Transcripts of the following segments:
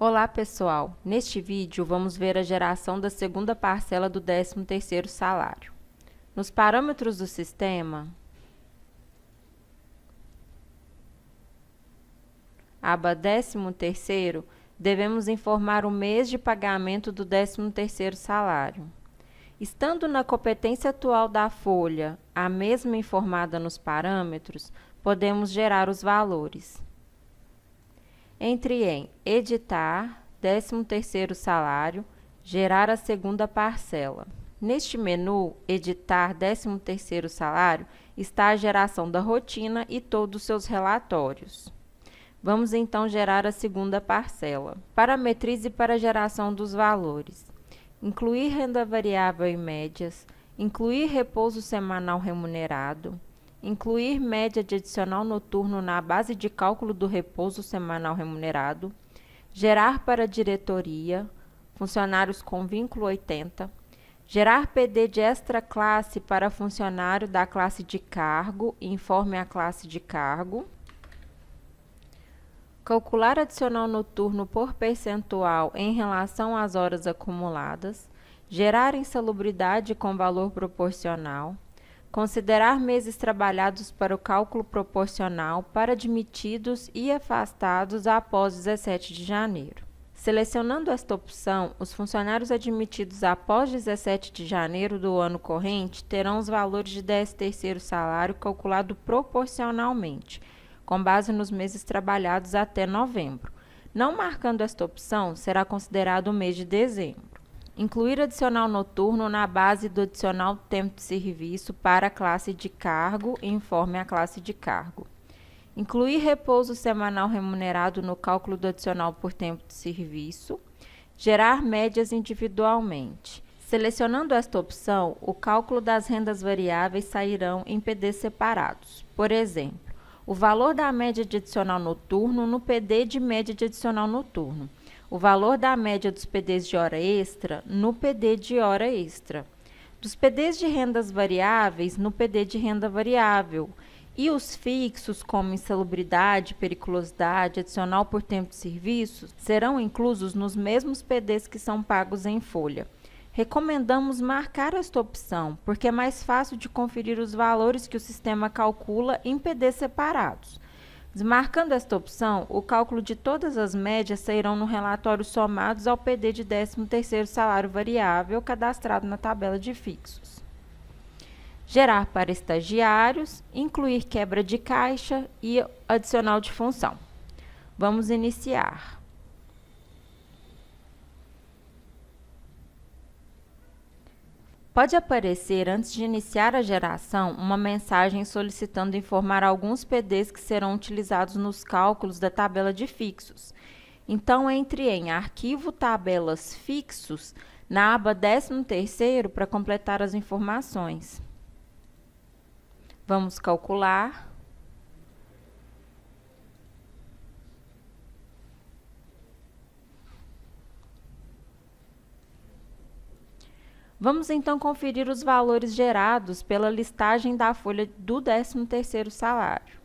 Olá, pessoal! Neste vídeo, vamos ver a geração da segunda parcela do 13º salário. Nos parâmetros do sistema, aba 13º, devemos informar o mês de pagamento do 13º salário. Estando na competência atual da folha, a mesma informada nos parâmetros, podemos gerar os valores. Entre em Editar, 13º salário, Gerar a segunda parcela. Neste menu, Editar 13º salário, está a geração da rotina e todos os seus relatórios. Vamos então gerar a segunda parcela. Parametrize para a geração dos valores. Incluir renda variável e médias, incluir repouso semanal remunerado, incluir média de adicional noturno na base de cálculo do repouso semanal remunerado, gerar para diretoria, funcionários com vínculo 80, gerar PD de extra classe para funcionário da classe de cargo, informe a classe de cargo, calcular adicional noturno por percentual em relação às horas acumuladas, gerar insalubridade com valor proporcional, considerar meses trabalhados para o cálculo proporcional para admitidos e afastados após 17 de janeiro. Selecionando esta opção, os funcionários admitidos após 17 de janeiro do ano corrente terão os valores de 13º salário calculado proporcionalmente, com base nos meses trabalhados até novembro. Não marcando esta opção, será considerado o mês de dezembro. Incluir adicional noturno na base do adicional tempo de serviço para a classe de cargo, informe a classe de cargo. Incluir repouso semanal remunerado no cálculo do adicional por tempo de serviço. Gerar médias individualmente. Selecionando esta opção, o cálculo das rendas variáveis sairão em PDs separados. Por exemplo, o valor da média de adicional noturno no PD de média de adicional noturno. O valor da média dos PDs de hora extra no PD de hora extra. Dos PDs de rendas variáveis no PD de renda variável. E os fixos, como insalubridade, periculosidade, adicional por tempo de serviço, serão inclusos nos mesmos PDs que são pagos em folha. Recomendamos marcar esta opção, porque é mais fácil de conferir os valores que o sistema calcula em PDs separados. Desmarcando esta opção, o cálculo de todas as médias sairão no relatório somados ao PD de 13º salário variável cadastrado na tabela de fixos. Gerar para estagiários, incluir quebra de caixa e adicional de função. Vamos iniciar. Pode aparecer, antes de iniciar a geração, uma mensagem solicitando informar alguns PDs que serão utilizados nos cálculos da tabela de fixos. Então, entre em Arquivo Tabelas Fixos, na aba 13º, para completar as informações. Vamos calcular. Vamos então conferir os valores gerados pela listagem da folha do 13º salário.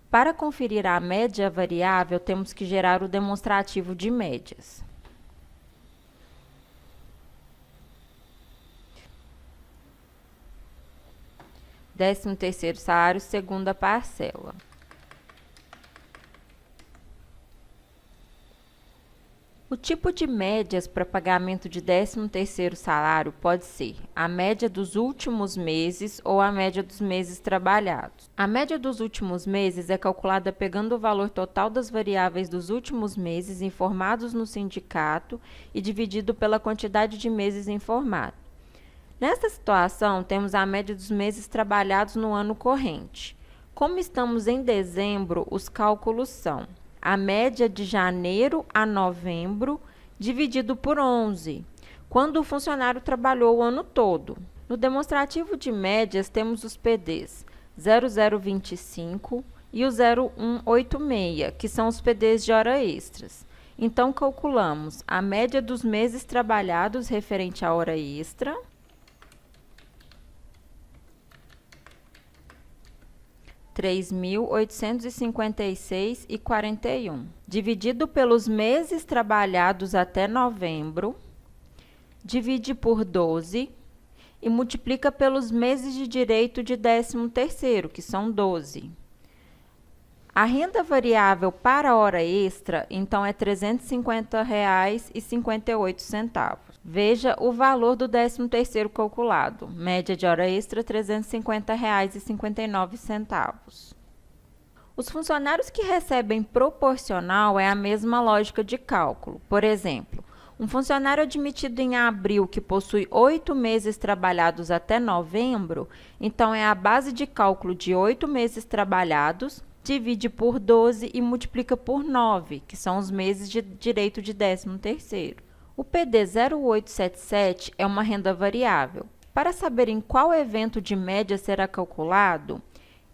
Para conferir a média variável, temos que gerar o demonstrativo de médias. Décimo terceiro salário, segunda parcela. O tipo de médias para pagamento de 13º salário pode ser a média dos últimos meses ou a média dos meses trabalhados. A média dos últimos meses é calculada pegando o valor total das variáveis dos últimos meses informados no sindicato e dividido pela quantidade de meses informados. Nesta situação, temos a média dos meses trabalhados no ano corrente. Como estamos em dezembro, os cálculos são a média de janeiro a novembro dividido por 11, quando o funcionário trabalhou o ano todo. No demonstrativo de médias, temos os PDs 0025 e o 0186, que são os PDs de hora extras. Então, calculamos a média dos meses trabalhados referente à hora extra 3.856,41. Dividido pelos meses trabalhados até novembro, divide por 12 e multiplica pelos meses de direito de 13º, que são 12. A renda variável para hora extra, então, é R$ 350,58. Veja o valor do 13º calculado. Média de hora extra, R$ 350,59. Os funcionários que recebem proporcional é a mesma lógica de cálculo. Por exemplo, um funcionário admitido em abril que possui 8 meses trabalhados até novembro, então é a base de cálculo de 8 meses trabalhados, divide por 12 e multiplica por 9, que são os meses de direito de 13º. O PD 0877 é uma renda variável. Para saber em qual evento de média será calculado,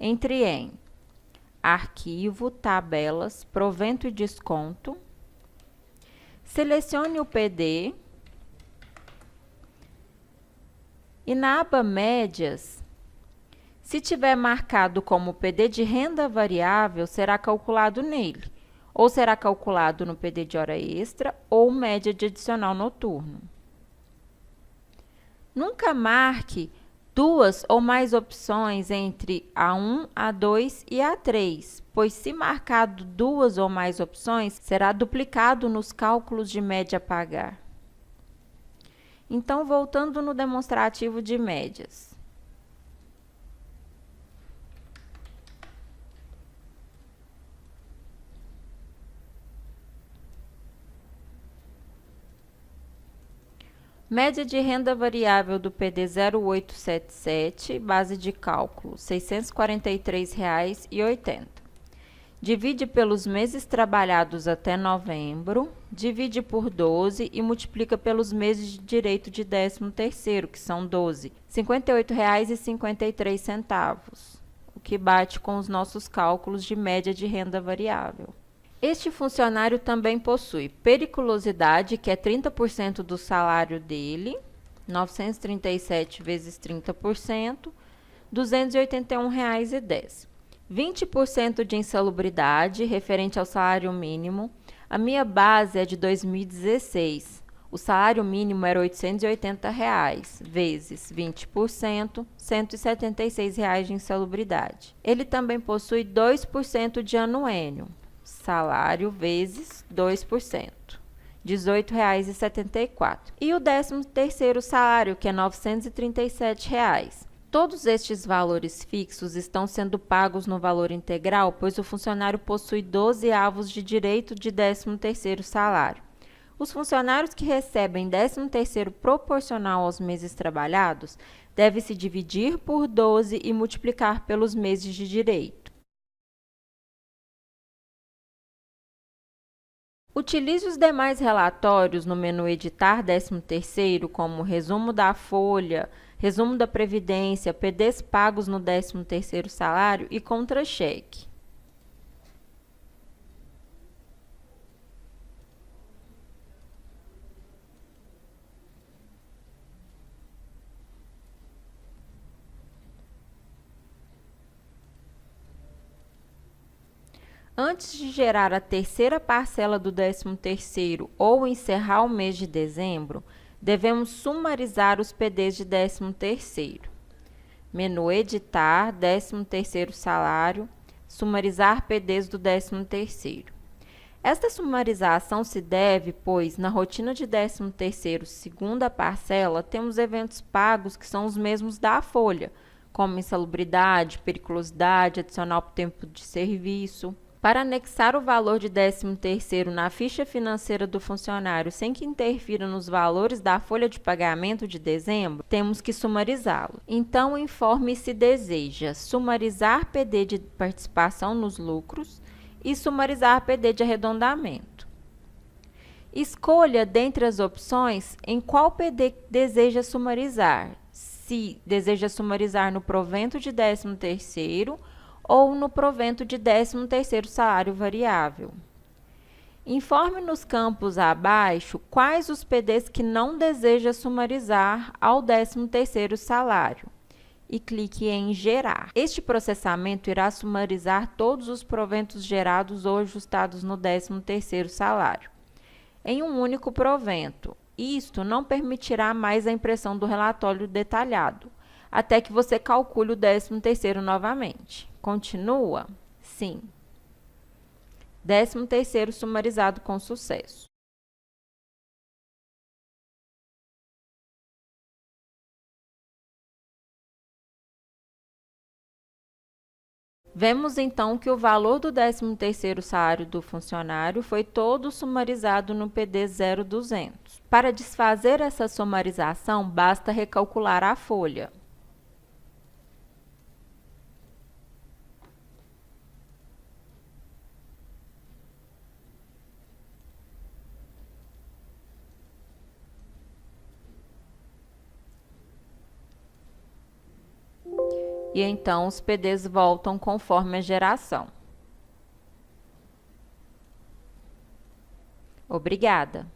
entre em Arquivo, Tabelas, Provento e Desconto, selecione o PD e na aba Médias, se tiver marcado como PD de renda variável, será calculado nele, ou será calculado no PD de hora extra ou média de adicional noturno. Nunca marque duas ou mais opções entre A1, A2 e A3, pois se marcado duas ou mais opções, será duplicado nos cálculos de média a pagar. Então, voltando no demonstrativo de médias. Média de renda variável do PD 0877, base de cálculo, R$ 643,80. Divide pelos meses trabalhados até novembro, divide por 12 e multiplica pelos meses de direito de 13º, que são 12, R$ 58,53, o que bate com os nossos cálculos de média de renda variável. Este funcionário também possui periculosidade, que é 30% do salário dele, 937 vezes 30%, R$ 281,10. 20% de insalubridade, referente ao salário mínimo. A minha base é de 2016. O salário mínimo era R$ 880, vezes 20%, R$ 176,00 de insalubridade. Ele também possui 2% de anuênio. Salário vezes 2%, R$ 18,74. E o 13º salário, que é R$ 937,00. Todos estes valores fixos estão sendo pagos no valor integral, pois o funcionário possui 12 avos de direito de 13º salário. Os funcionários que recebem 13º proporcional aos meses trabalhados devem se dividir por 12 e multiplicar pelos meses de direito. Utilize os demais relatórios no menu Editar 13º, como resumo da folha, resumo da previdência, PDs pagos no 13º salário e contra-cheque. Antes de gerar a terceira parcela do 13º ou encerrar o mês de dezembro, devemos sumarizar os PDs de 13º. Menu Editar, 13º salário, sumarizar PDs do 13º. Esta sumarização se deve, pois, na rotina de 13º, segunda parcela, temos eventos pagos que são os mesmos da folha, como insalubridade, periculosidade, adicional por tempo de serviço. Para anexar o valor de 13º na ficha financeira do funcionário sem que interfira nos valores da folha de pagamento de dezembro, temos que sumarizá-lo. Então, informe se deseja sumarizar PD de participação nos lucros e sumarizar PD de arredondamento. Escolha dentre as opções em qual PD deseja sumarizar, se deseja sumarizar no provento de 13º ou no provento de 13º salário variável. Informe nos campos abaixo quais os PDs que não deseja sumarizar ao 13º salário e clique em Gerar. Este processamento irá sumarizar todos os proventos gerados ou ajustados no 13º salário em um único provento. Isto não permitirá mais a impressão do relatório detalhado, até que você calcule o 13º novamente. Continua? Sim. 13º sumarizado com sucesso. Vemos então que o valor do 13º salário do funcionário foi todo sumarizado no PD 0200. Para desfazer essa sumarização, basta recalcular a folha. E então os PDs voltam conforme a geração. Obrigada!